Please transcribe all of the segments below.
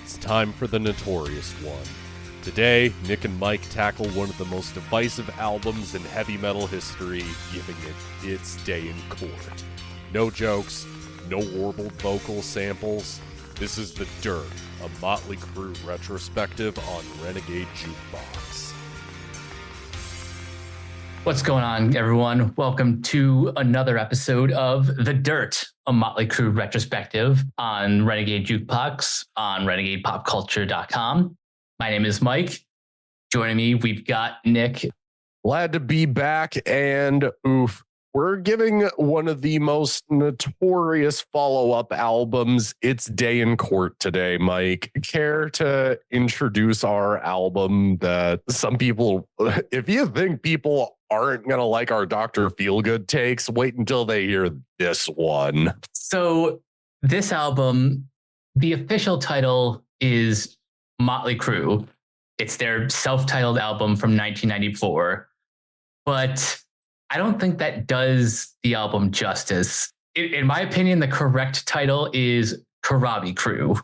It's time for the Notorious one. Today, Nick and Mike tackle one of the most divisive albums in heavy metal history, giving it its day in court. No jokes, no warbled vocal samples. This is The Dirt, a Motley Crue retrospective on Renegade Jukebox. What's going on, everyone? Welcome to another episode of The Dirt, a Motley Crue retrospective on Renegade Jukebox on renegadepopculture.com. My name is Mike. Joining me, we've got Nick. Glad to be back, and we're giving one of the most notorious follow-up albums its day in court today. Mike, care to introduce our album that some people, if you think people aren't going to like our Dr. Feelgood takes, wait until they hear this one. So this album, the official title is Motley Crue. It's their self-titled album from 1994. But I don't think that does the album justice. In my opinion, the correct title is Karabi Crew.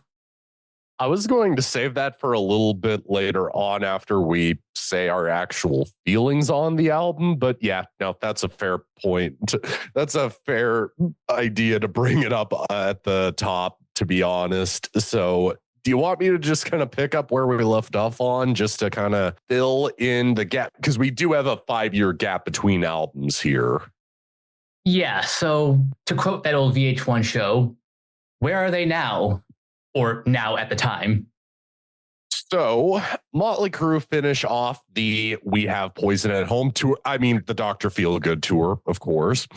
I was going to save that for a little bit later on after we say our actual feelings on the album. But yeah, no, that's a fair point. That's a fair idea to bring it up at the top, to be honest. So do you want me to just kind of pick up where we left off on, just to kind of fill in the gap? Because we do have a 5-year gap between albums here. Yeah, so to quote that old VH1 show, where are they now? Or now at the time. So Motley Crue finish off the We Have Poison at Home tour. I mean, the Dr. Feelgood tour, of course.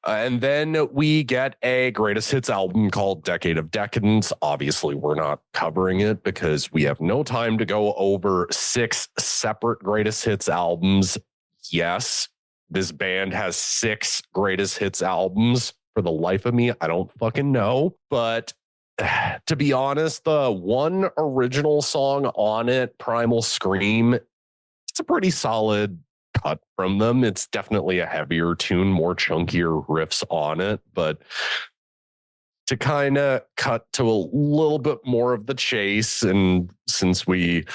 And then we get a greatest hits album called Decade of Decadence. Obviously, we're not covering it because we have no time to go over 6 separate greatest hits albums. Yes, this band has 6 greatest hits albums. For the life of me, I don't fucking know. But to be honest, the one original song on it, Primal Scream, it's a pretty solid cut from them. It's definitely a heavier tune, more chunkier riffs on it. But to kind of cut to a little bit more of the chase, and since we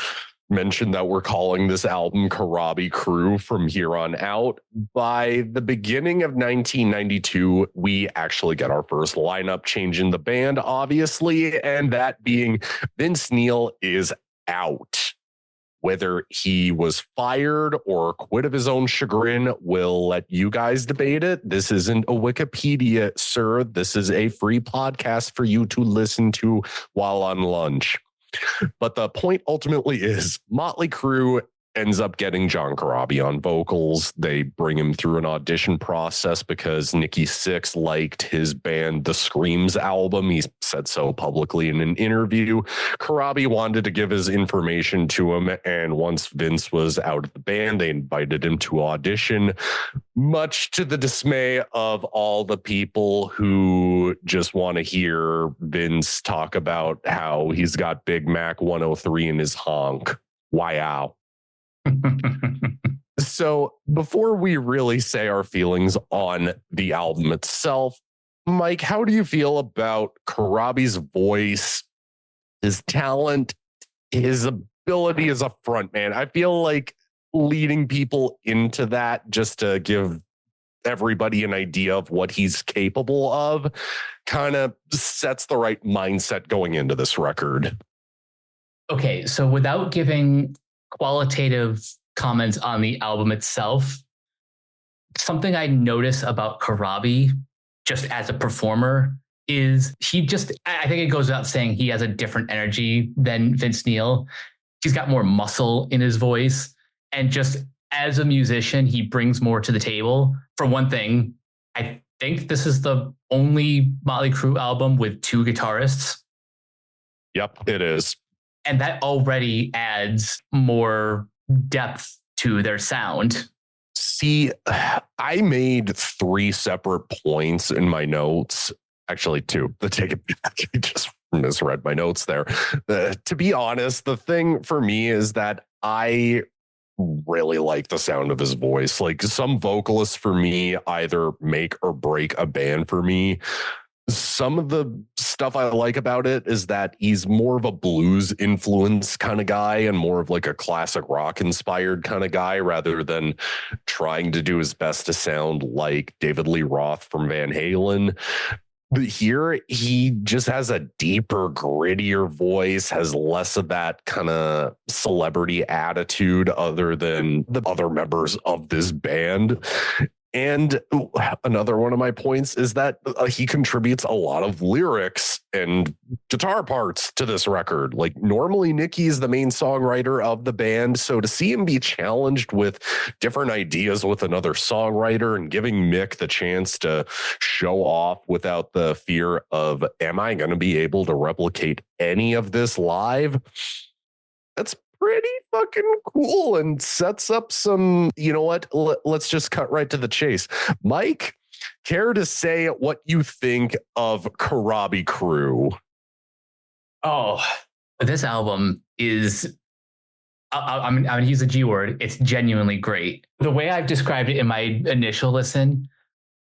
mentioned that we're calling this album Karabi Crew from here on out, by the beginning of 1992, we actually get our first lineup change in the band, obviously, and that being Vince Neil is out. Whether he was fired or quit of his own chagrin, we'll let you guys debate it. This isn't a Wikipedia, sir. This is a free podcast for you to listen to while on lunch. But the point ultimately is Motley Crue ends up getting John Corabi on vocals. They bring him through an audition process because Nikki Sixx liked his band The Screams album. He said so publicly in an interview. Corabi wanted to give his information to him, and once Vince was out of the band, they invited him to audition, much to the dismay of all the people who just want to hear Vince talk about how he's got Big Mac 103 in his honk. Wow. So before we really say our feelings on the album itself, Mike, how do you feel about Corabi's voice, his talent, his ability as a frontman? I feel like leading people into that, just to give everybody an idea of what he's capable of, kind of sets the right mindset going into this record. Okay, so without giving qualitative comments on the album itself, something I notice about Corabi just as a performer is I think it goes without saying, he has a different energy than Vince Neil. He's got more muscle in his voice, and just as a musician, he brings more to the table. For one thing, I think this is the only Motley Crue album with 2 guitarists. Yep, it is. And that already adds more depth to their sound. See, I made 3 separate points in my notes. Actually, 2. Take it back. I just misread my notes there. To be honest, the thing for me is that I really like the sound of his voice. Like, some vocalists for me either make or break a band for me. Some of the stuff I like about it is that he's more of a blues influence kind of guy and more of like a classic rock inspired kind of guy rather than trying to do his best to sound like David Lee Roth from Van Halen. But here, he just has a deeper, grittier voice, has less of that kind of celebrity attitude other than the other members of this band. And another one of my points is that he contributes a lot of lyrics and guitar parts to this record. Like normally Nicky is the main songwriter of the band. So to see him be challenged with different ideas with another songwriter and giving Mick the chance to show off without the fear of, am I going to be able to replicate any of this live? That's pretty fucking cool and sets up some, you know what? Let's just cut right to the chase. Mike, care to say what you think of Karabi Crew? Oh, this album is, I'm going to use a G word. It's genuinely great. The way I've described it in my initial listen,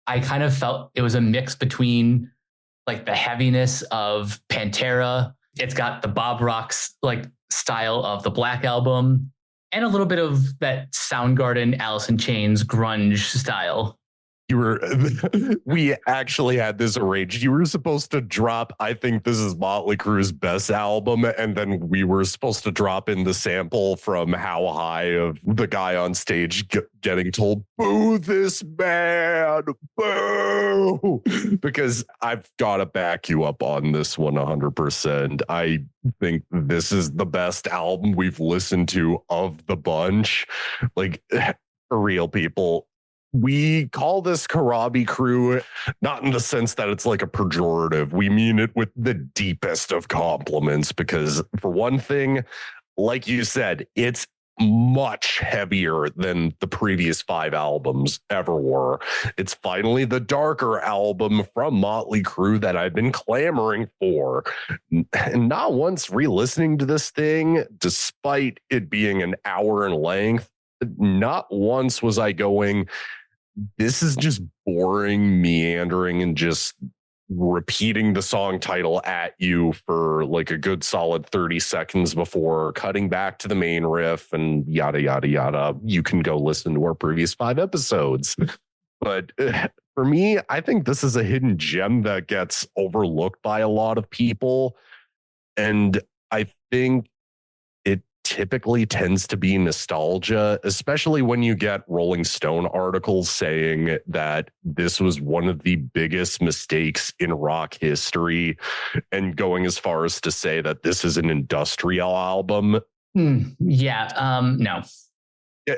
I kind of felt it was a mix between like the heaviness of Pantera. It's got the Bob Rock's like style of the Black Album and a little bit of that Soundgarden, Alice in Chains grunge style. We actually had this arranged. You were supposed to drop, I think this is Motley Crue's best album, and then we were supposed to drop in the sample from How High of the guy on stage getting told, boo this man, boo, because I've got to back you up on this one 100%. I think this is the best album we've listened to of the bunch. Like, for real, people. We call this Karabi Crew not in the sense that it's like a pejorative. We mean it with the deepest of compliments because, for one thing, like you said, it's much heavier than the previous 5 albums ever were. It's finally the darker album from Motley Crue that I've been clamoring for. And not once re-listening to this thing, despite it being an hour in length, not once was I going, this is just boring, meandering, and just repeating the song title at you for like a good solid 30 seconds before cutting back to the main riff and yada, yada, yada. You can go listen to our previous 5 episodes. But for me, I think this is a hidden gem that gets overlooked by a lot of people. And I think it typically tends to be nostalgia, especially when you get Rolling Stone articles saying that this was one of the biggest mistakes in rock history and going as far as to say that this is an industrial album. No.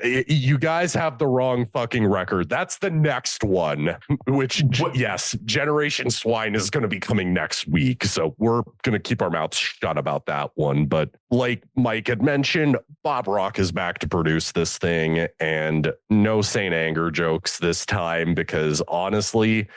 You guys have the wrong fucking record. That's the next one, which, yes, Generation Swine is going to be coming next week. So we're going to keep our mouths shut about that one. But like Mike had mentioned, Bob Rock is back to produce this thing, and no Saint Anger jokes this time, because honestly,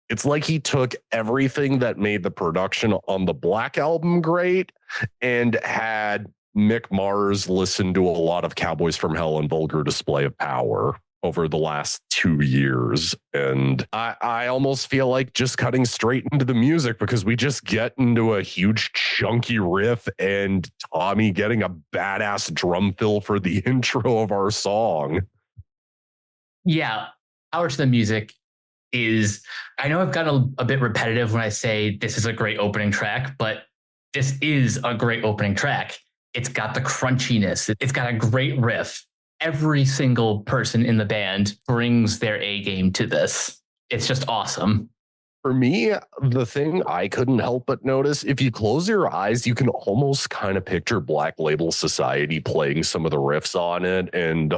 it's like he took everything that made the production on the Black Album great and had Mick Mars listened to a lot of Cowboys from Hell and Vulgar Display of Power over the last 2 years. And I almost feel like just cutting straight into the music, because we just get into a huge chunky riff and Tommy getting a badass drum fill for the intro of our song. Yeah. Power to the music is, I know I've gotten a bit repetitive when I say this is a great opening track, but this is a great opening track. It's got the crunchiness. It's got a great riff. Every single person in the band brings their A game to this. It's just awesome. For me, the thing I couldn't help but notice, if you close your eyes, you can almost kind of picture Black Label Society playing some of the riffs on it. And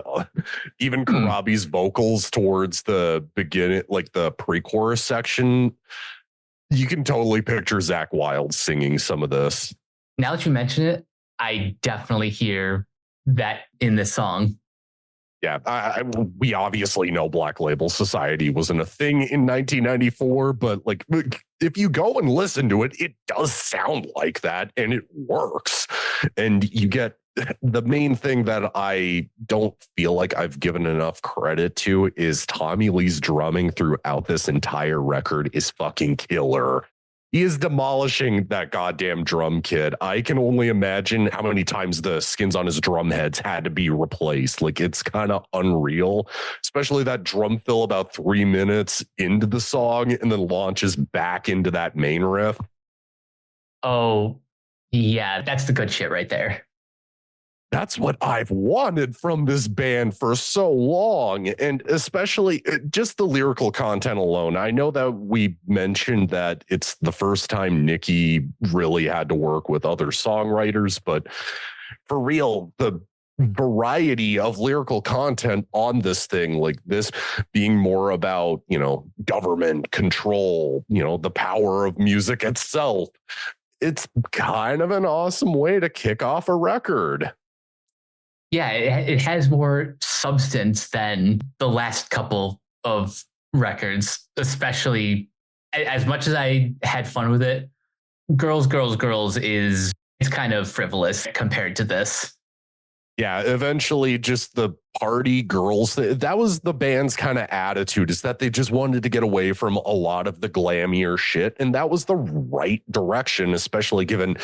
even Karabi's vocals towards the beginning, like the pre-chorus section, you can totally picture Zakk Wylde singing some of this. Now that you mention it, I definitely hear that in this song. Yeah, we obviously know Black Label Society wasn't a thing in 1994, but like if you go and listen to it, it does sound like that and it works. And you get the main thing that I don't feel like I've given enough credit to is Tommy Lee's drumming throughout this entire record is fucking killer. He is demolishing that goddamn drum kit. I can only imagine how many times the skins on his drum heads had to be replaced. Like, it's kind of unreal, especially that drum fill about 3 minutes into the song and then launches back into that main riff. Oh, yeah, that's the good shit right there. That's what I've wanted from this band for so long. And especially just the lyrical content alone. I know that we mentioned that it's the first time Nikki really had to work with other songwriters, but for real, the variety of lyrical content on this thing, like this being more about, government control, the power of music itself. It's kind of an awesome way to kick off a record. Yeah, it has more substance than the last couple of records, especially as much as I had fun with it. Girls, Girls, Girls is kind of frivolous compared to this. Yeah, eventually just the party girls, that was the band's kind of attitude, is that they just wanted to get away from a lot of the glammier shit. And that was the right direction, especially given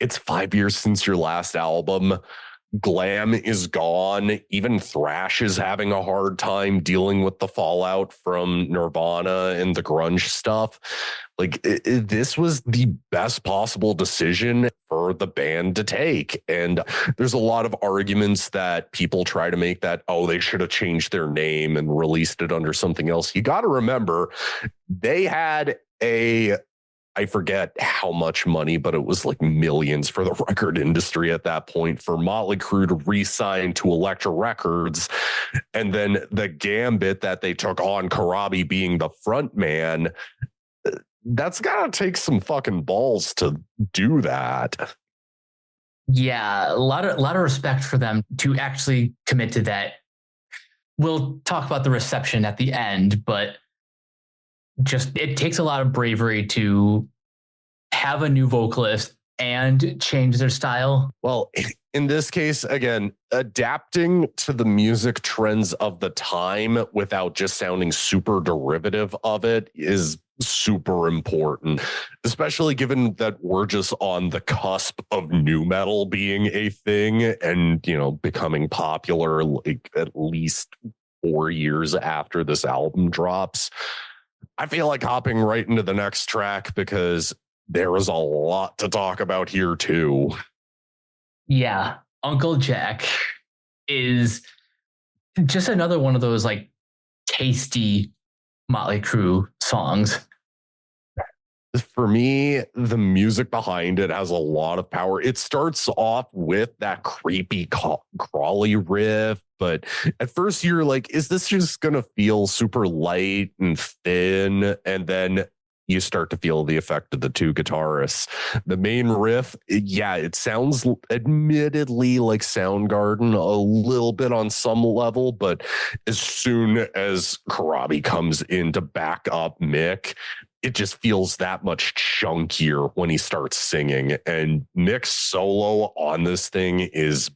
it's 5 years since your last album. Glam is gone. Even thrash is having a hard time dealing with the fallout from Nirvana and the grunge stuff. Like, this was the best possible decision for the band to take. And there's a lot of arguments that people try to make that, oh, they should have changed their name and released it under something else. You got to remember, they had I forget how much money, but it was like millions for the record industry at that point for Motley Crue to re-sign to Elektra Records. And then the gambit that they took on Corabi being the front man, that's got to take some fucking balls to do that. Yeah, a lot of respect for them to actually commit to that. We'll talk about the reception at the end, but just it takes a lot of bravery to have a new vocalist and change their style. Well, in this case, again, adapting to the music trends of the time without just sounding super derivative of it is super important, especially given that we're just on the cusp of nu metal being a thing and, becoming popular like at least 4 years after this album drops. I feel like hopping right into the next track because there is a lot to talk about here too. Yeah, Uncle Jack is just another one of those like tasty Motley Crue songs. For me, the music behind it has a lot of power. It starts off with that creepy crawly riff, but at first you're like, is this just going to feel super light and thin? And then you start to feel the effect of the two guitarists. The main riff, it sounds admittedly like Soundgarden a little bit on some level, but as soon as Corabi comes in to back up Mick, it just feels that much chunkier when he starts singing. And Mick's solo on this thing is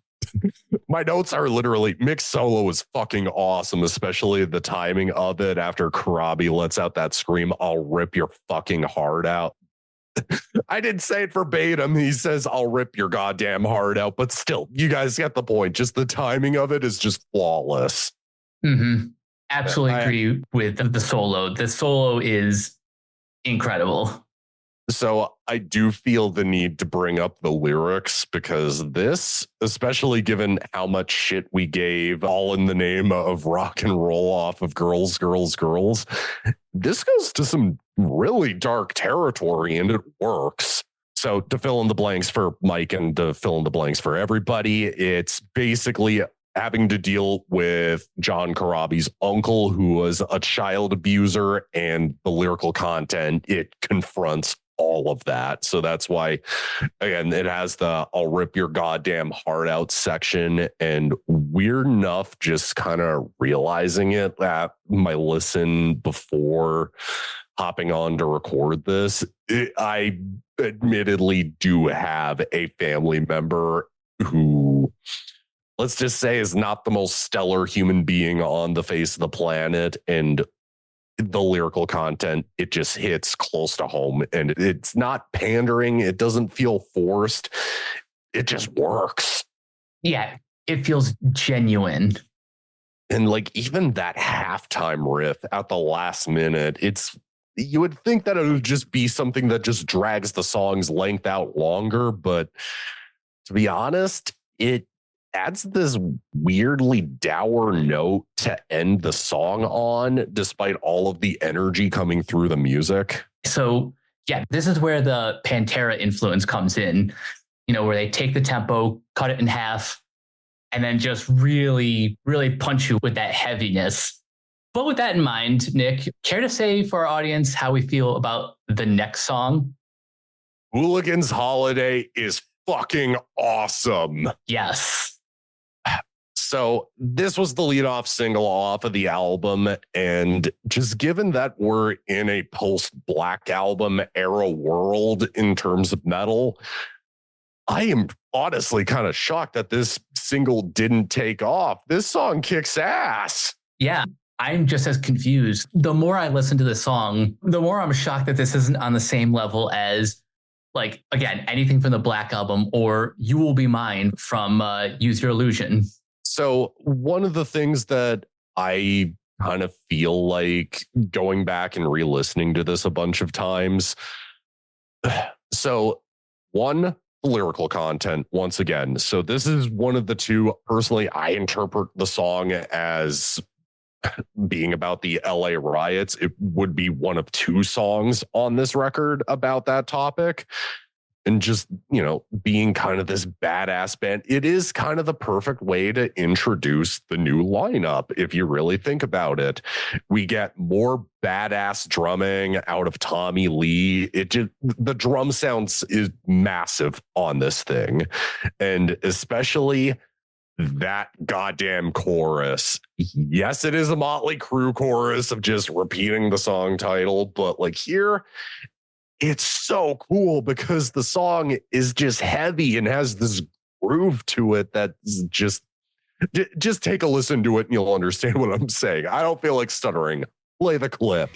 my notes are literally Mick's solo is fucking awesome, especially the timing of it after Corabi lets out that scream, "I'll rip your fucking heart out." I didn't say it verbatim. He says, "I'll rip your goddamn heart out," but still, you guys get the point. Just the timing of it is just flawless. Mm-hmm. Absolutely agree with the solo. The solo is incredible. So I do feel the need to bring up the lyrics because this, especially given how much shit we gave all in the name of rock and roll off of Girls, Girls, Girls, this goes to some really dark territory and it works. So to fill in the blanks for Mike and to fill in the blanks for everybody, it's basically having to deal with John Corabi's uncle, who was a child abuser, and the lyrical content, it confronts all of that. So that's why, again, it has the "I'll rip your goddamn heart out" section. And weird enough, just kind of realizing it at my listen before hopping on to record this, I admittedly do have a family member who, let's just say, is not the most stellar human being on the face of the planet. And the lyrical content, it just hits close to home, and it's not pandering. It doesn't feel forced. It just works. Yeah, it feels genuine. And like even that halftime riff at the last minute, you would think that it would just be something that just drags the song's length out longer, but to be honest, it adds this weirdly dour note to end the song on, despite all of the energy coming through the music. So, yeah, this is where the Pantera influence comes in, where they take the tempo, cut it in half, and then just really, really punch you with that heaviness. But with that in mind, Nick, care to say for our audience how we feel about the next song? Hooligan's Holiday is fucking awesome. Yes. So this was the leadoff single off of the album. And just given that we're in a post-Black Album era world in terms of metal, I am honestly kind of shocked that this single didn't take off. This song kicks ass. Yeah, I'm just as confused. The more I listen to the song, the more I'm shocked that this isn't on the same level as, like, again, anything from the Black Album or You Will Be Mine from Use Your Illusion. So one of the things that I kind of feel like going back and re-listening to this a bunch of times. So one, lyrical content once again. So this is one of the two. Personally, I interpret the song as being about the LA riots. It would be one of two songs on this record about that topic. And just, being kind of this badass band, it is kind of the perfect way to introduce the new lineup. If you really think about it, we get more badass drumming out of Tommy Lee. The drum sounds is massive on this thing. And especially that goddamn chorus. Yes, it is a Motley Crue chorus of just repeating the song title, but like here, it's so cool because the song is just heavy and has this groove to it that's just take a listen to it and you'll understand what I'm saying. I don't feel like stuttering. Play the clip.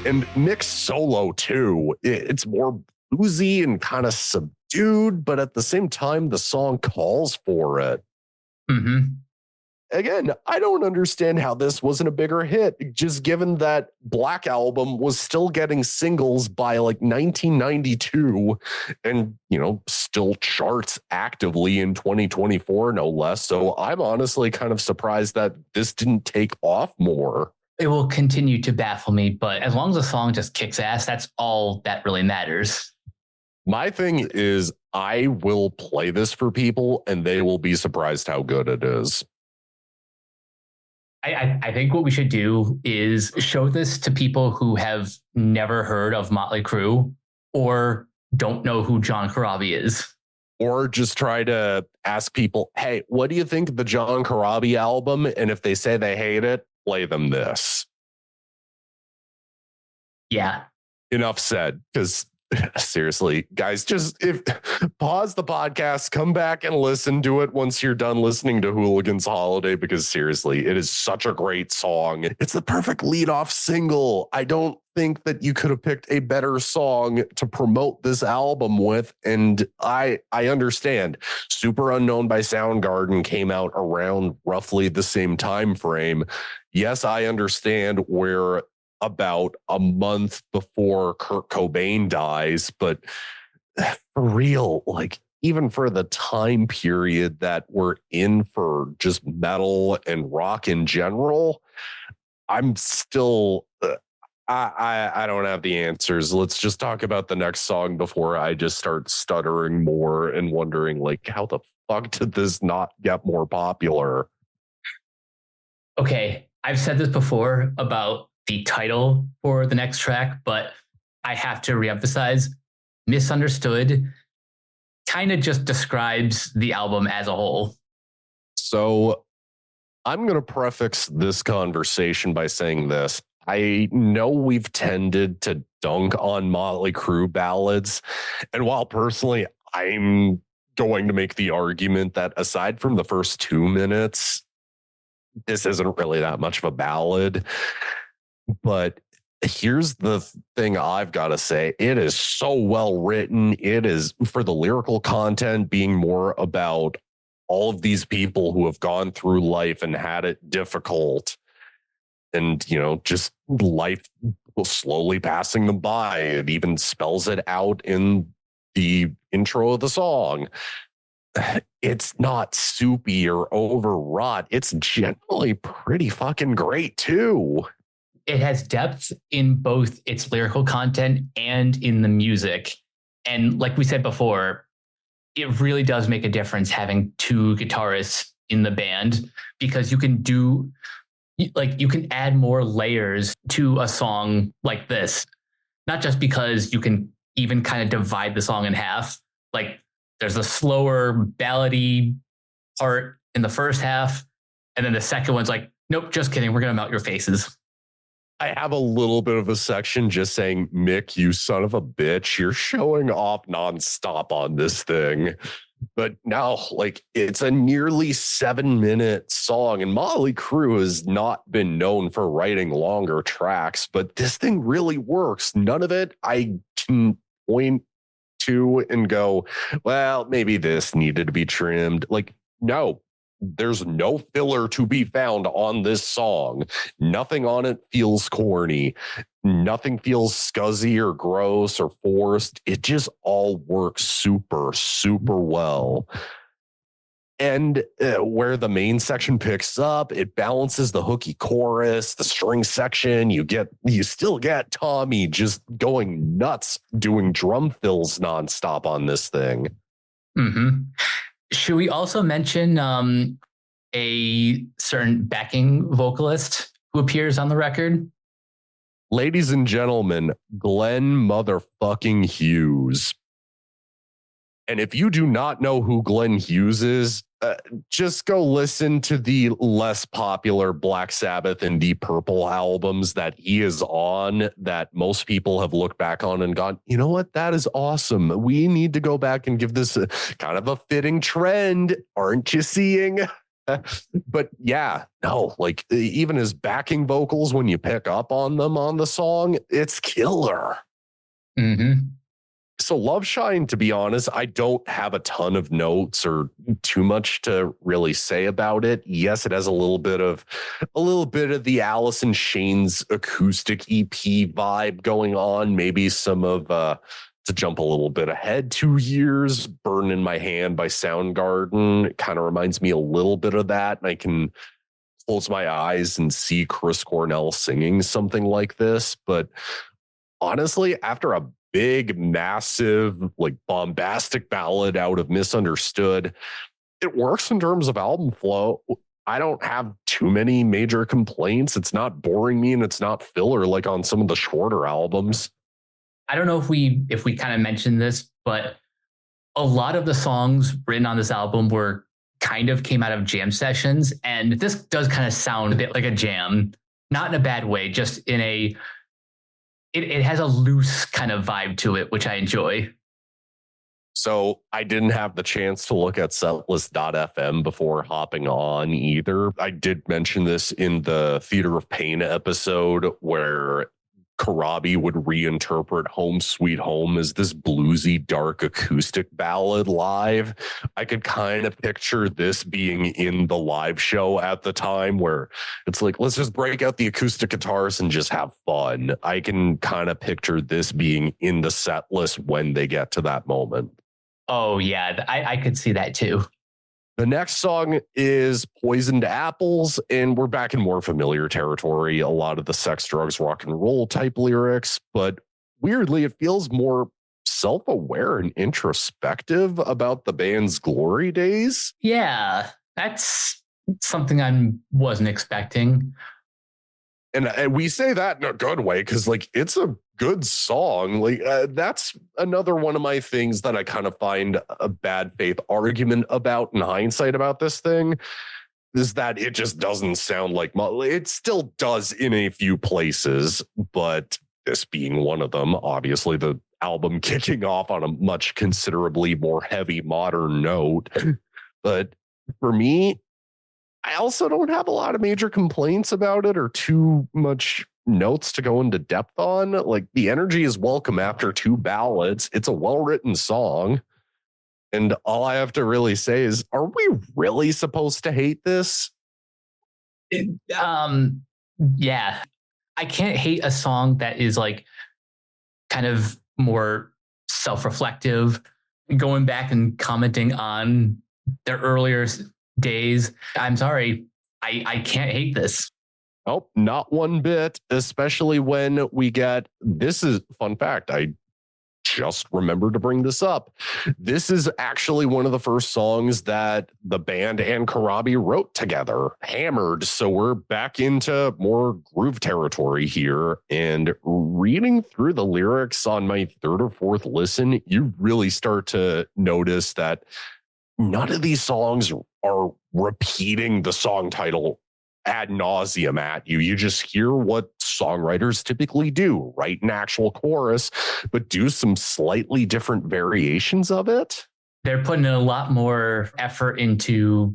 And Nick's solo too. It's more bluesy and kind of subdued, but at the same time, the song calls for it. Mm-hmm. Again, I don't understand how this wasn't a bigger hit, just given that Black Album was still getting singles by like 1992 and, still charts actively in 2024, no less. So I'm honestly kind of surprised that this didn't take off more. It will continue to baffle me, but as long as the song just kicks ass, that's all that really matters. My thing is I will play this for people and they will be surprised how good it is. I think what we should do is show this to people who have never heard of Motley Crue or don't know who John Corabi is. Or just try to ask people, hey, what do you think of the John Corabi album? And if they say they hate it, play them this. Yeah. Enough said, because seriously, guys, just pause the podcast, come back and listen to it once you're done listening to Hooligan's Holiday, because seriously, it is such a great song. It's the perfect lead-off single. I don't think that you could have picked a better song to promote this album with. And I understand Super Unknown by Soundgarden came out around roughly the same time frame. Yes, I understand we're about a month before Kurt Cobain dies, but for real, like even for the time period that we're in for just metal and rock in general, I'm still I don't have the answers. Let's just talk about the next song before I just start stuttering more and wondering, like, how the fuck did this not get more popular? Okay, I've said this before about the title for the next track, but I have to reemphasize Misunderstood kind of just describes the album as a whole. So I'm going to prefix this conversation by saying this. I know we've tended to dunk on Motley Crue ballads. And while personally, I'm going to make the argument that aside from the first 2 minutes, this isn't really that much of a ballad. But here's the thing I've got to say. It is so well written. It is, for the lyrical content being more about all of these people who have gone through life and had it difficult, and, you know, just life slowly passing them by. It even spells it out in the intro of the song. It's not soupy or overwrought. It's generally pretty fucking great too. It has depth in both its lyrical content and in the music. And like we said before, it really does make a difference having two guitarists in the band, because you can add more layers to a song like this. Not just because you can even kind of divide the song in half. Like, there's a slower ballady part in the first half, and then the second one's like, nope, just kidding, we're gonna melt your faces. I have a little bit of a section just saying, Mick, you son of a bitch, you're showing off nonstop on this thing. But now, like, it's a nearly 7-minute song, and Motley Crue has not been known for writing longer tracks, but this thing really works. None of it I can point to and go, well, maybe this needed to be trimmed. Like, no, there's no filler to be found on this song. Nothing on it feels corny. Nothing feels scuzzy or gross or forced. It just all works super, super well. And where the main section picks up, it balances the hooky chorus, the string section. You still get Tommy just going nuts, doing drum fills nonstop on this thing. Mm-hmm. Should we also mention a certain backing vocalist who appears on the record? Ladies and gentlemen, Glenn motherfucking Hughes. And if you do not know who Glenn Hughes is, just go listen to the less popular Black Sabbath and Deep Purple albums that he is on, that most people have looked back on and gone, you know what? That is awesome. We need to go back and give this a kind of a fitting trend. Aren't you seeing? But yeah, no, like even his backing vocals, when you pick up on them on the song, it's killer. Mm-hmm. So Love Shine, to be honest, I don't have a ton of notes or too much to really say about it. Yes, it has a little bit of the Alice in Chains acoustic EP vibe going on. Maybe some of to jump a little bit ahead 2 years, Burn in My Hand by Soundgarden. It kind of reminds me a little bit of that. And I can close my eyes and see Chris Cornell singing something like this. But honestly, after a big, massive, like bombastic ballad out of Misunderstood, it works in terms of album flow. I don't have too many major complaints. It's not boring me and it's not filler like on some of the shorter albums. I don't know if we kind of mentioned this, but a lot of the songs written on this album came out of jam sessions, and this does kind of sound a bit like a jam, not in a bad way, just in a it has a loose kind of vibe to it, which I enjoy. So I didn't have the chance to look at setlist.fm before hopping on either. I did mention this in the Theater of Pain episode where Karabi would reinterpret Home Sweet Home as this bluesy, dark acoustic ballad live. I could kind of picture this being in the live show at the time where it's like, let's just break out the acoustic guitars and just have fun. I can kind of picture this being in the set list when they get to that moment. Oh, yeah, I could see that too. The next song is Poisoned Apples, and we're back in more familiar territory. A lot of the sex, drugs, rock and roll type lyrics, but weirdly, it feels more self-aware and introspective about the band's glory days. Yeah, that's something I wasn't expecting. And we say that in a good way because, like, it's a good song. Like, that's another one of my things that I kind of find a bad faith argument about in hindsight about this thing is that it just doesn't sound like it still does in a few places, but this being one of them, obviously the album kicking off on a much considerably more heavy modern note. But for me, I also don't have a lot of major complaints about it or too much notes to go into depth on. Like, the energy is welcome after two ballads. It's a well-written song. And all I have to really say is, are we really supposed to hate this? Yeah. I can't hate a song that is like kind of more self-reflective, going back and commenting on their earlier days. I'm sorry, I can't hate this. Oh, not one bit, especially when we get, this is fun fact. I just remembered to bring this up. This is actually one of the first songs that the band and Karabi wrote together, Hammered. So we're back into more groove territory here. And reading through the lyrics on my third or fourth listen, you really start to notice that none of these songs are repeating the song title ad nauseum at you. You just hear what songwriters typically do, write an actual chorus, but do some slightly different variations of it. They're putting a lot more effort into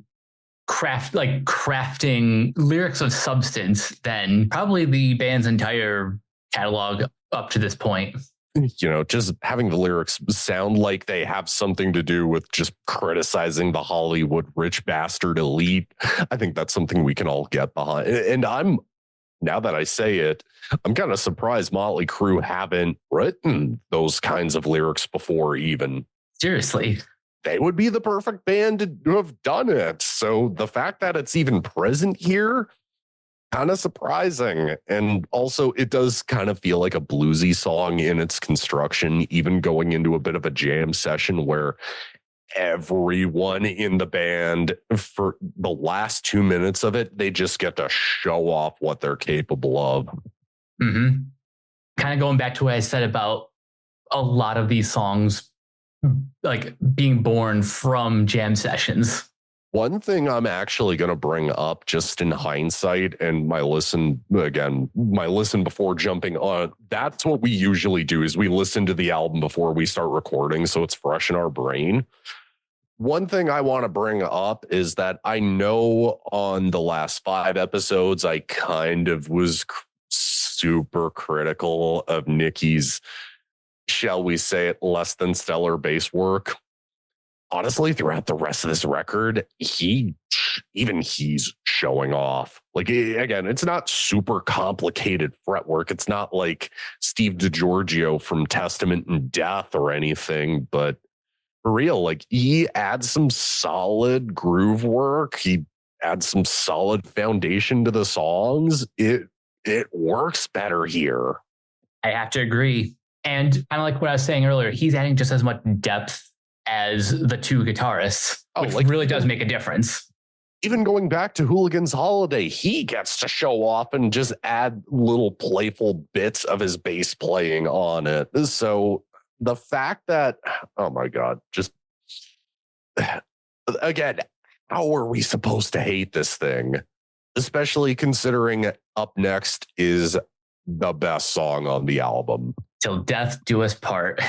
crafting lyrics of substance than probably the band's entire catalog up to this point. You know, just having the lyrics sound like they have something to do with just criticizing the Hollywood rich bastard elite. I think that's something we can all get behind. And now that I say it, I'm kind of surprised Motley Crue haven't written those kinds of lyrics before even. Seriously. They would be the perfect band to have done it. So the fact that it's even present here, kind of surprising. And also, it does kind of feel like a bluesy song in its construction, even going into a bit of a jam session where everyone in the band, for the last 2 minutes of it, they just get to show off what they're capable of. Mm-hmm. Kind of going back to what I said about a lot of these songs like being born from jam sessions. One thing I'm actually going to bring up just in hindsight, and my listen before jumping on, that's what we usually do is we listen to the album before we start recording, so it's fresh in our brain. One thing I want to bring up is that I know on the last 5 episodes, I kind of was super critical of Nicky's, shall we say it, less than stellar bass work. Honestly, throughout the rest of this record, he's showing off. Like, again, it's not super complicated fretwork. It's not like Steve DiGiorgio from Testament and Death or anything, but for real, like, he adds some solid groove work. He adds some solid foundation to the songs. It works better here. I have to agree. And kind of like what I was saying earlier, he's adding just as much depth as the two guitarists, which really does make a difference. Even going back to Hooligan's Holiday, he gets to show off and just add little playful bits of his bass playing on it. So the fact that, oh my God, just again, how are we supposed to hate this thing? Especially considering up next is the best song on the album. Till Death Do Us Part.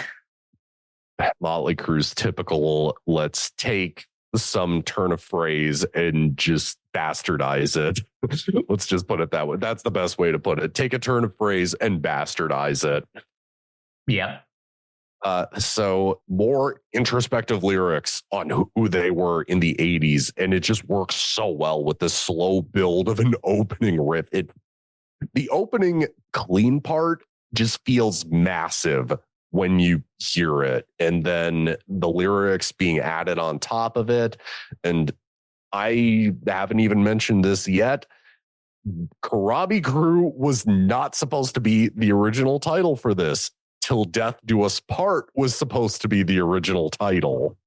Motley Crue's typical, let's take some turn of phrase and just bastardize it. Let's just put it that way. That's the best way to put it. Take a turn of phrase and bastardize it. Yeah. So more introspective lyrics on who they were in the 80s, and it just works so well with the slow build of an opening riff. The opening clean part just feels massive when you hear it, and then the lyrics being added on top of it, and I haven't even mentioned this yet. Karabi Crew was not supposed to be the original title for this. Till Death Do Us Part was supposed to be the original title.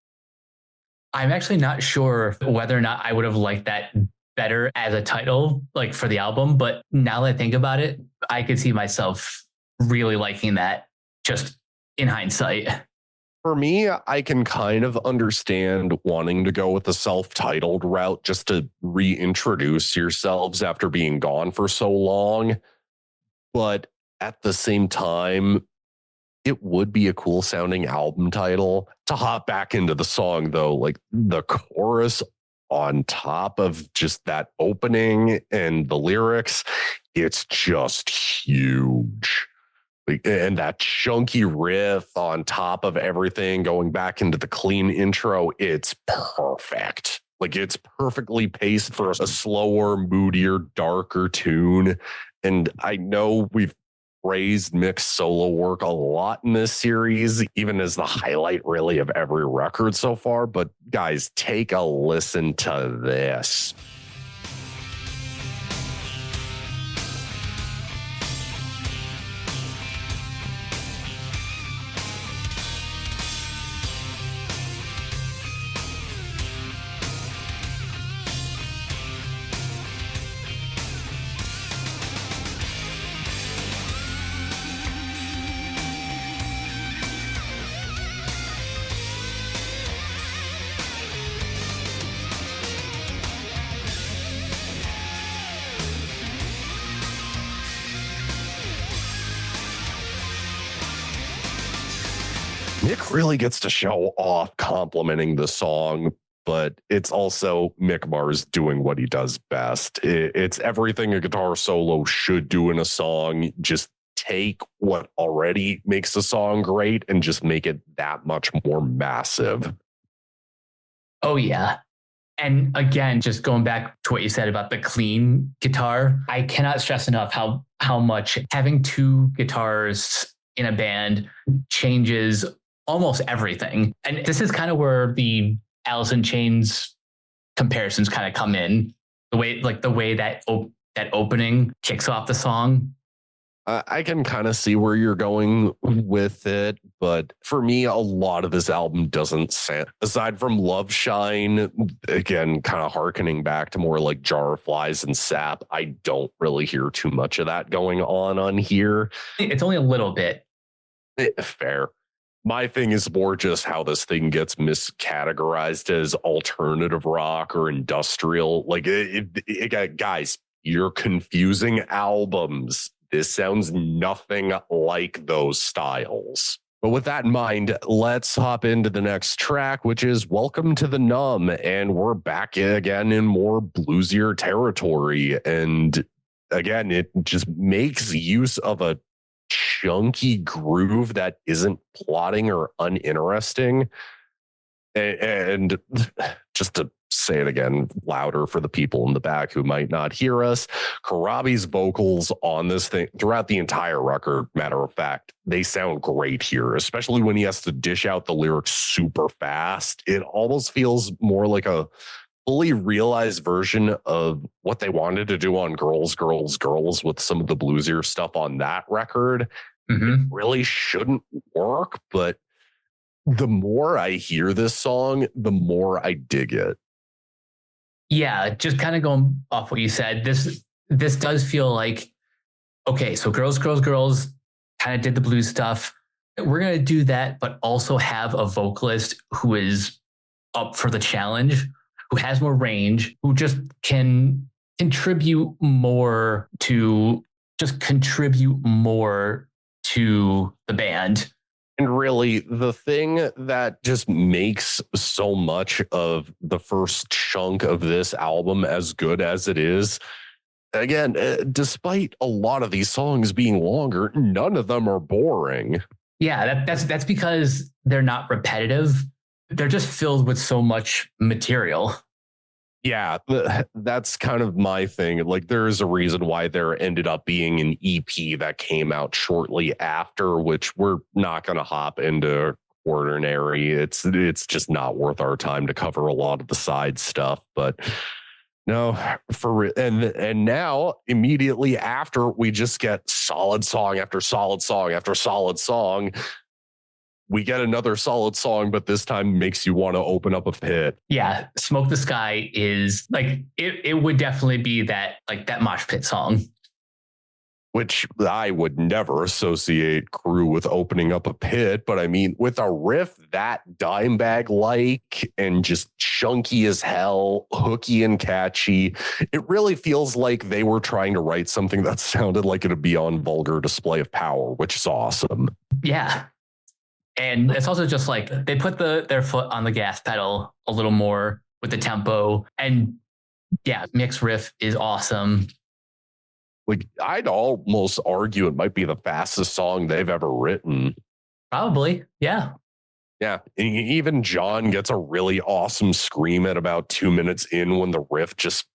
I'm actually not sure whether or not I would have liked that better as a title, like for the album. But now that I think about it, I could see myself really liking that just in hindsight. For me, I can kind of understand wanting to go with the self-titled route just to reintroduce yourselves after being gone for so long. But at the same time, it would be a cool sounding album title. To hop back into the song, though, like the chorus on top of just that opening and the lyrics, it's just huge. And that chunky riff on top of everything going back into the clean intro, it's perfect. Like it's perfectly paced for a slower, moodier, darker tune. And I know we've praised Mick's solo work a lot in this series, even as the highlight really of every record so far. But guys, take a listen to this. Mick really gets to show off complimenting the song, but it's also Mick Mars doing what he does best. It's everything a guitar solo should do in a song. Just take what already makes the song great and just make it that much more massive. Oh, yeah. And again, just going back to what you said about the clean guitar, I cannot stress enough how much having two guitars in a band changes almost everything. And this is kind of where the Alice in Chains comparisons kind of come in. The way that that opening kicks off the song. I can kind of see where you're going with it, but for me, a lot of this album doesn't sound, aside from Love Shine, again, kind of harkening back to more like Jar of Flies and Sap, I don't really hear too much of that going on here. It's only a little bit. Fair. My thing is more just how this thing gets miscategorized as alternative rock or industrial. Like, guys, you're confusing albums. This sounds nothing like those styles. But with that in mind, let's hop into the next track, which is Welcome to the Numb. And we're back again in more bluesier territory. And again, it just makes use of a chunky groove that isn't plotting or uninteresting. And just to say it again louder for the people in the back who might not hear us, Karabi's vocals on this thing throughout the entire record, matter of fact, they sound great here, especially when he has to dish out the lyrics super fast. It almost feels more like a fully realized version of what they wanted to do on Girls, Girls, Girls with some of the bluesier stuff on that record. It really shouldn't work, but the more I hear this song, the more I dig it. Yeah, just kind of going off what you said, this does feel like, okay, so Girls, Girls, Girls kind of did the blues stuff. We're going to do that, but also have a vocalist who is up for the challenge, who has more range, who just can contribute more to the band. And really, the thing that just makes so much of the first chunk of this album as good as it is, again, despite a lot of these songs being longer, none of them are boring. Yeah, that's because they're not repetitive. They're just filled with so much material. Yeah, that's kind of my thing. Like, there is a reason why there ended up being an EP that came out shortly after, which we're not going to hop into ordinary. It's just not worth our time to cover a lot of the side stuff. But no, and now immediately after, we just get solid song after solid song after solid song. We get another solid song, but this time makes you want to open up a pit. Yeah, Smoke the Sky is like it would definitely be that mosh pit song. Which I would never associate Crue with opening up a pit, but I mean, with a riff that Dimebag-like and just chunky as hell, hooky and catchy, it really feels like they were trying to write something that sounded like a beyond vulgar display of power, which is awesome. Yeah. And it's also just like they put their foot on the gas pedal a little more with the tempo. And yeah, Mick's riff is awesome. Like, I'd almost argue it might be the fastest song they've ever written. Probably, yeah. Yeah, even John gets a really awesome scream at about 2 minutes in when the riff just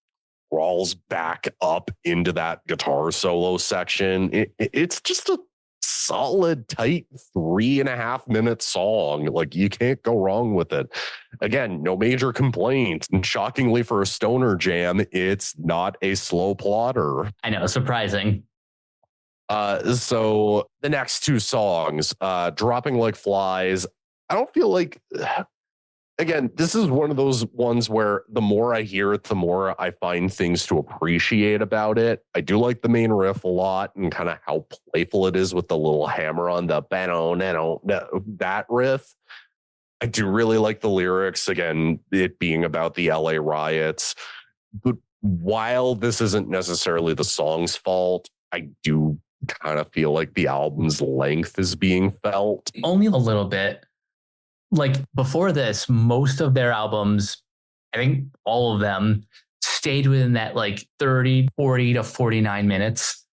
crawls back up into that guitar solo section. It's just a solid, tight 3.5 minute song. Like, you can't go wrong with it. Again, no major complaints. And shockingly, for a stoner jam, it's not a slow plotter. I know, surprising. So the next two songs, Dropping Like Flies, I don't feel like, again, this is one of those ones where the more I hear it, the more I find things to appreciate about it. I do like the main riff a lot and kind of how playful it is with the little hammer on the that riff. I do really like the lyrics, again, it being about the LA riots. But while this isn't necessarily the song's fault, I do kind of feel like the album's length is being felt. Only a little bit. Like, before this, most of their albums, I think all of them, stayed within that 40 to 49 minutes.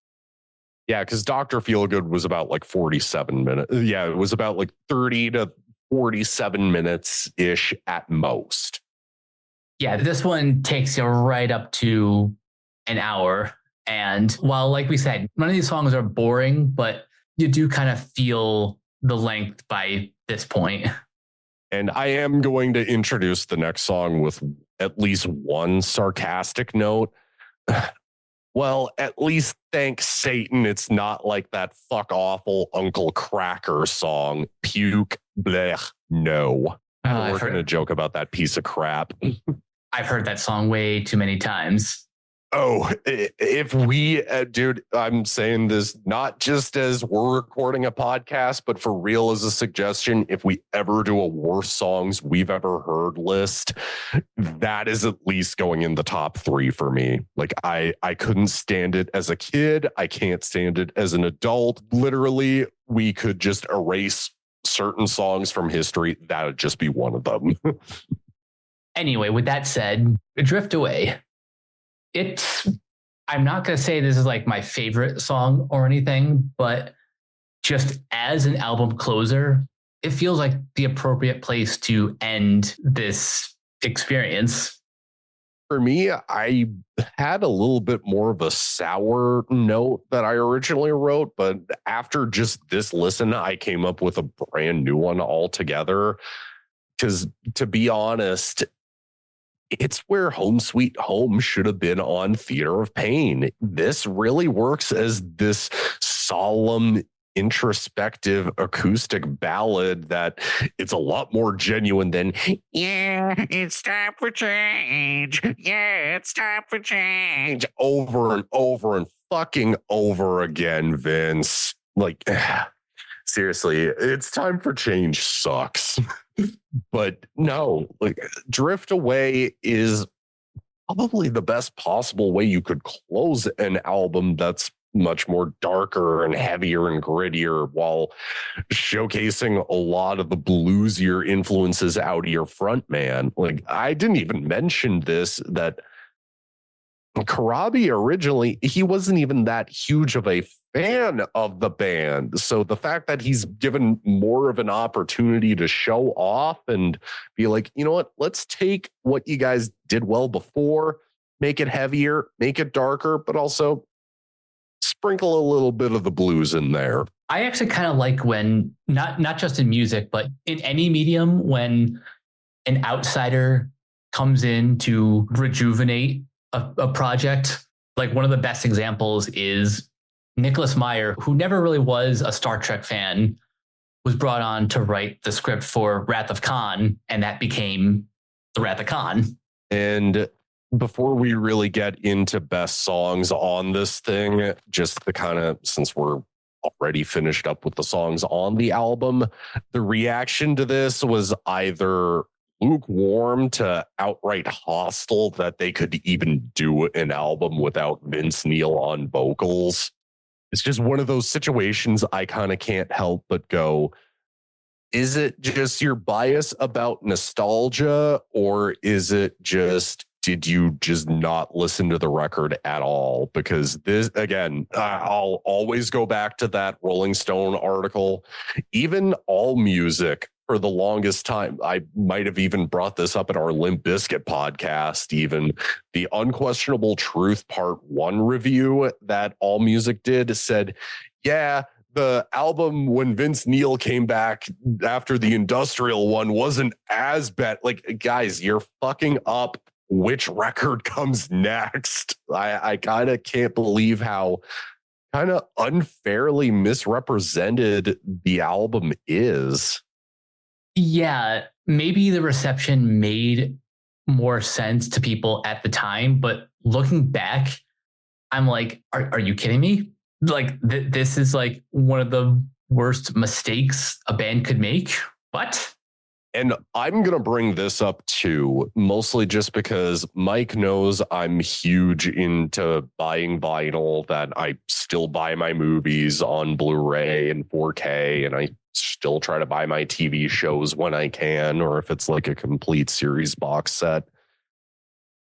Yeah, because Dr. Feelgood was about 47 minutes. Yeah, it was about 30 to 47 minutes ish at most. Yeah, this one takes you right up to an hour. And while, like we said, none of these songs are boring, but you do kind of feel the length by this point. And I am going to introduce the next song with at least one sarcastic note. Well, at least thank Satan it's not like that fuck awful Uncle Cracker song, Puke, blech, no. We're going to joke about that piece of crap. I've heard that song way too many times. Oh, if we, dude, I'm saying this not just as we're recording a podcast, but for real as a suggestion. If we ever do a worst songs we've ever heard list, that is at least going in the top 3 for me. Like, I couldn't stand it as a kid. I can't stand it as an adult. Literally, we could just erase certain songs from history. That would just be one of them. Anyway, with that said, Drift Away. I'm not going to say this is my favorite song or anything, but just as an album closer, it feels like the appropriate place to end this experience. For me, I had a little bit more of a sour note that I originally wrote, but after just this listen, I came up with a brand new one altogether. Because to be honest, it's where Home Sweet Home should have been on Theater of Pain. This really works as this solemn, introspective acoustic ballad that it's a lot more genuine than, yeah, it's time for change. Yeah, it's time for change. Over and over and fucking over again, Vince. Seriously, it's time for change sucks. But no, Drift Away is probably the best possible way you could close an album that's much more darker and heavier and grittier while showcasing a lot of the bluesier influences out of your front man. I didn't even mention this, that Karabi originally, he wasn't even that huge of a fan of the band. So the fact that he's given more of an opportunity to show off and be like, you know what, let's take what you guys did well before, make it heavier, make it darker, but also sprinkle a little bit of the blues in there. I actually kind of like when not just in music, but in any medium, when an outsider comes in to rejuvenate a project. Like one of the best examples is Nicholas Meyer, who never really was a Star Trek fan, was brought on to write the script for Wrath of Khan, and that became the Wrath of Khan. And before we really get into best songs on this thing, just the kind of, since we're already finished up with the songs on the album, the reaction to this was either lukewarm to outright hostile that they could even do an album without Vince Neil on vocals. It's just one of those situations I kind of can't help but go, is it just your bias about nostalgia, or is it just, did you just not listen to the record at all? Because this, again, I'll always go back to that Rolling Stone article. Even All Music, for the longest time, I might have even brought this up in our Limp Bizkit podcast, even the Unquestionable Truth Part 1 review that All Music did said, yeah, the album when Vince Neil came back after the Industrial one wasn't as bad. Like, guys, you're fucking up which record comes next. I kind of can't believe how kind of unfairly misrepresented the album is. Yeah, maybe the reception made more sense to people at the time, but looking back, I'm like, are you kidding me? Like, this is like one of the worst mistakes a band could make. What? And I'm going to bring this up too, mostly just because Mike knows I'm huge into buying vinyl, that I still buy my movies on Blu-ray and 4K, and I still try to buy my TV shows when I can, or if it's like a complete series box set.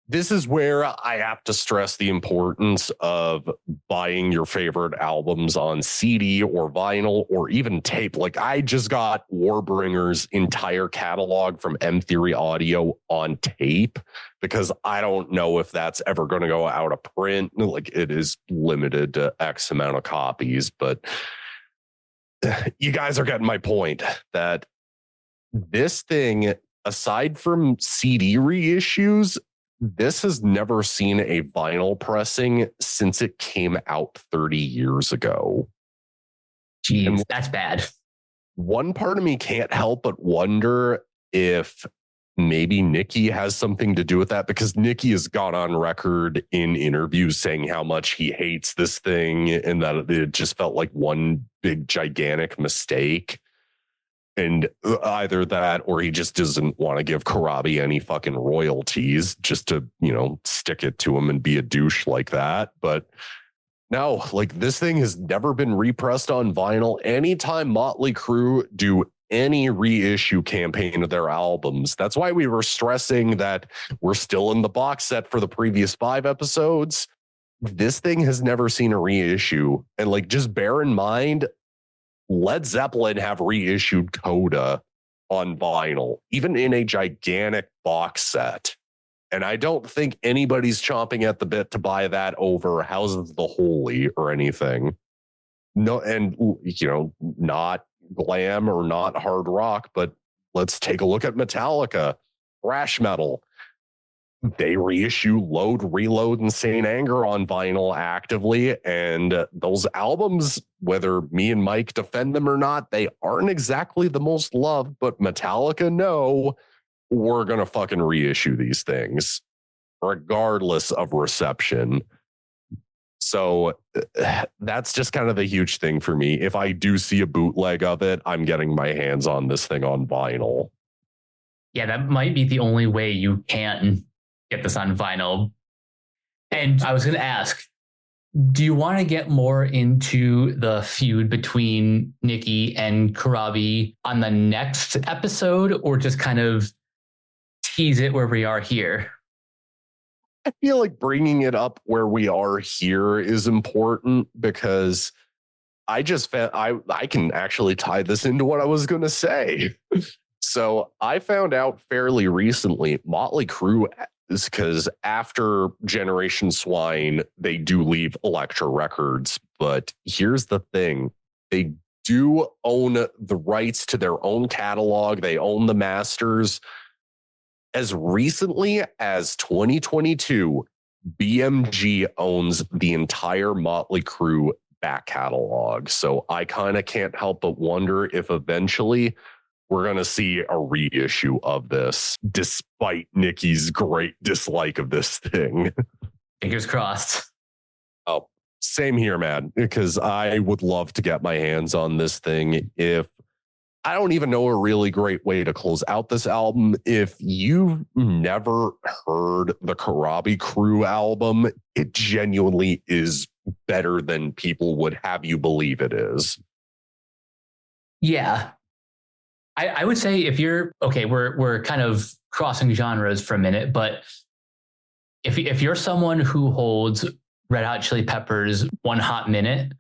This is where I have to stress the importance of buying your favorite albums on CD or vinyl or even tape. Like, I just got Warbringer's entire catalog from M Theory Audio on tape because I don't know if that's ever going to go out of print. Like, it is limited to X amount of copies, but you guys are getting my point that this thing, aside from CD reissues, this has never seen a vinyl pressing since it came out 30 years ago. Jeez, that's bad. One part of me can't help but wonder if maybe Nicky has something to do with that, because Nicky has gone on record in interviews saying how much he hates this thing and that it just felt like one big gigantic mistake. And either that, or he just doesn't want to give Karabi any fucking royalties just to, stick it to him and be a douche like that. But no, like, this thing has never been repressed on vinyl. Anytime Motley Crue do any reissue campaign of their albums, that's why we were stressing that we're still in the box set for the previous 5 episodes. This thing has never seen a reissue. And like, just bear in mind, Led Zeppelin have reissued Coda on vinyl, even in a gigantic box set. And I don't think anybody's chomping at the bit to buy that over Houses of the Holy or anything. No, and, not glam or not hard rock, but let's take a look at Metallica, thrash metal. They reissue Load, Reload, and Saint Anger on vinyl actively. And those albums, whether me and Mike defend them or not, they aren't exactly the most loved, but Metallica know we're going to fucking reissue these things regardless of reception. So that's just kind of the huge thing for me. If I do see a bootleg of it, I'm getting my hands on this thing on vinyl. Yeah, that might be the only way you can get this on vinyl. And I was going to ask, do you want to get more into the feud between Nicky and Karabi on the next episode, or just kind of tease it where we are here? I feel like bringing it up where we are here is important, because I just found I can actually tie this into what I was going to say. So I found out fairly recently, Motley Crue, because after Generation Swine, they do leave Elektra Records. But here's the thing. They do own the rights to their own catalog. They own the masters. As recently as 2022, BMG owns the entire Motley Crue back catalog. So I kind of can't help but wonder if eventually we're going to see a reissue of this, despite Nikki's great dislike of this thing. Fingers crossed. Oh, same here, man, because I would love to get my hands on this thing. If I don't even know a really great way to close out this album. If you've never heard the Karabi Crew album, it genuinely is better than people would have you believe it is. Yeah. I would say if you're okay, we're kind of crossing genres for a minute, but if you're someone who holds Red Hot Chili Peppers' One Hot Minute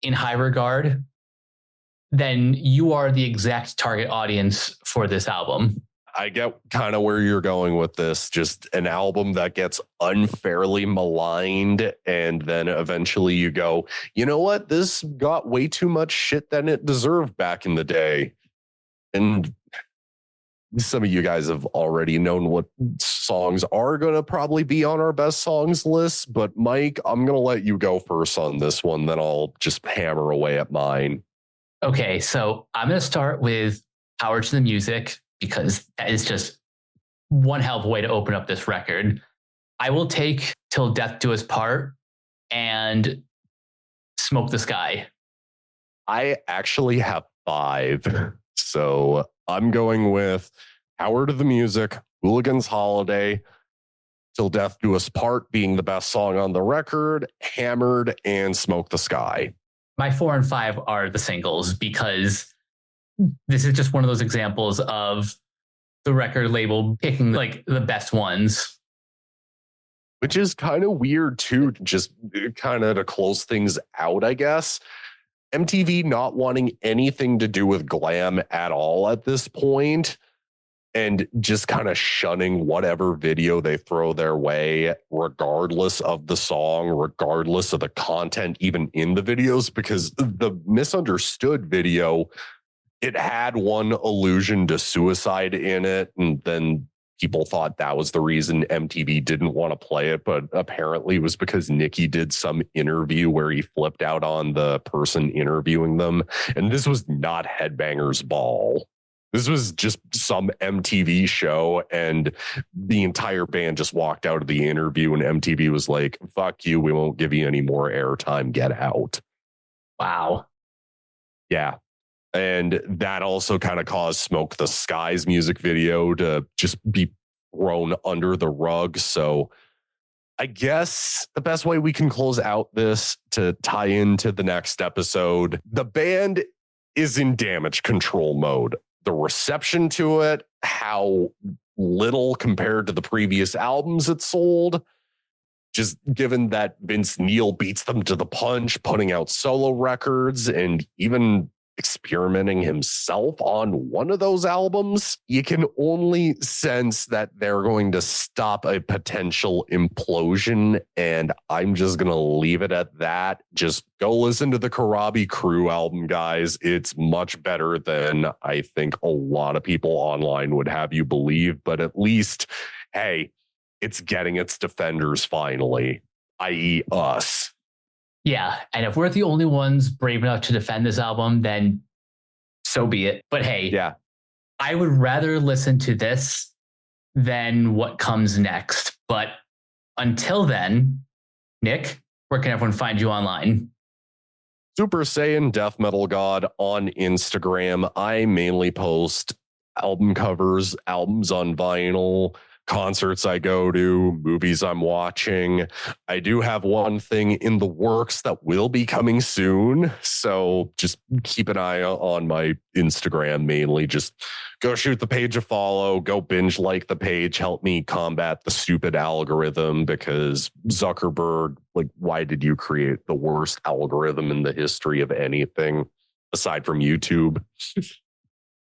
in high regard, then you are the exact target audience for this album. I get kind of where you're going with this. Just an album that gets unfairly maligned, and then eventually you go, you know what? This got way too much shit than it deserved back in the day. And some of you guys have already known what songs are going to probably be on our best songs list. But Mike, I'm going to let you go first on this one. Then I'll just hammer away at mine. Okay, so I'm going to start with Power to the Music, because that is just one hell of a way to open up this record. I will take Till Death Do Us Part and Smoke the Sky. I actually have 5. So I'm going with Power to the Music, Hooligan's Holiday, Till Death Do Us Part being the best song on the record, Hammered, and Smoke the Sky. My 4 and 5 are the singles, because this is just one of those examples of the record label picking like the best ones. Which is kind of weird too, just kind of to close things out, I guess. MTV not wanting anything to do with glam at all at this point, and just kind of shunning whatever video they throw their way, regardless of the song, regardless of the content, even in the videos, because the Misunderstood video, it had one allusion to suicide in it, and then people thought that was the reason MTV didn't want to play it, but apparently it was because Nicki did some interview where he flipped out on the person interviewing them. And this was not Headbangers Ball. This was just some MTV show, and the entire band just walked out of the interview, and MTV was like, fuck you, we won't give you any more airtime, get out. Wow. Yeah. And that also kind of caused Smoke the Sky's music video to just be thrown under the rug. So I guess the best way we can close out this to tie into the next episode, the band is in damage control mode. The reception to it, how little compared to the previous albums it sold, just given that Vince Neil beats them to the punch, putting out solo records and even experimenting himself on one of those albums, you can only sense that they're going to stop a potential implosion. And I'm just going to leave it at that. Just go listen to the Karabi Crew album, guys. It's much better than I think a lot of people online would have you believe. But at least, hey, it's getting its defenders finally, i.e. us. Yeah, and if we're the only ones brave enough to defend this album, then so be it. But hey, yeah, I would rather listen to this than what comes next. But until then, Nick, where can everyone find you online? Super Saiyan Death Metal God on Instagram. I mainly post album covers, albums on vinyl, concerts I go to, movies I'm watching. I do have one thing in the works that will be coming soon. So just keep an eye on my Instagram mainly. Just go shoot the page a follow, go binge like the page, help me combat the stupid algorithm, because Zuckerberg, like, why did you create the worst algorithm in the history of anything aside from YouTube?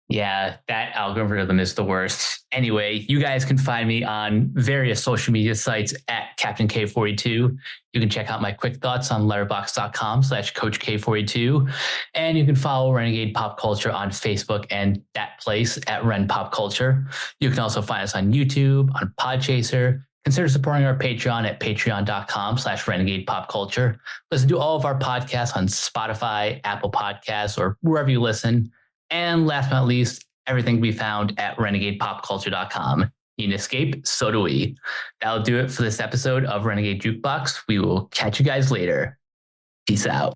Yeah, that algorithm is the worst. Anyway, you guys can find me on various social media sites at Captain K42. You can check out my quick thoughts on letterboxd.com/Coach K42. And you can follow Renegade Pop Culture on Facebook and that place at Ren Pop Culture. You can also find us on YouTube, on Podchaser. Consider supporting our Patreon at patreon.com/Renegade Pop Culture. Listen to all of our podcasts on Spotify, Apple Podcasts, or wherever you listen. And last but not least, everything can be found at renegadepopculture.com. You can escape, so do we. That'll do it for this episode of Renegade Jukebox. We will catch you guys later. Peace out.